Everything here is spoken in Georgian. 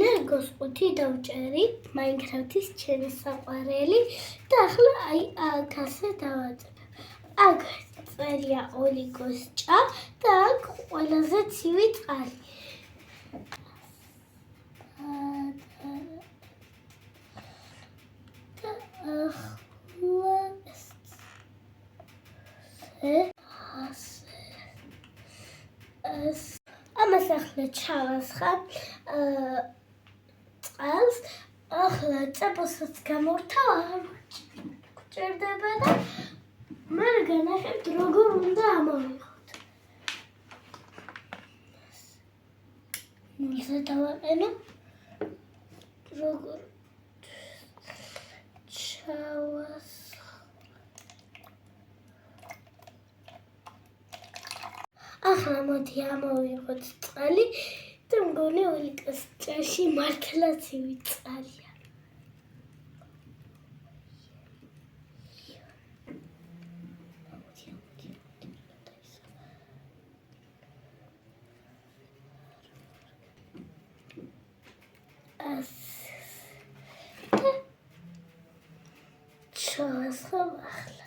ლეგოს 5 დავჭერი, მაინკრაფტის ჩემი საყვარელი და ახლა აქ ასე დავაწყებ. აქ წერია ოლიგოს ჭა და აქ ყველაზე ცივი წყალი. ამას ახლა ჩავასხამ წყალს, ახლა ჭაბოსაც გამორთავ, არ გჭირდება და მე განახებთ როგორ უნდა ამოვიღოთ. ნულზე დავაყენო, როგორ ახლა მოდი ამოვიღოთ წყალი და მგონი ოლიკას ჭაში მართლა ცივი წყალია. ჩავასხამ ახლა.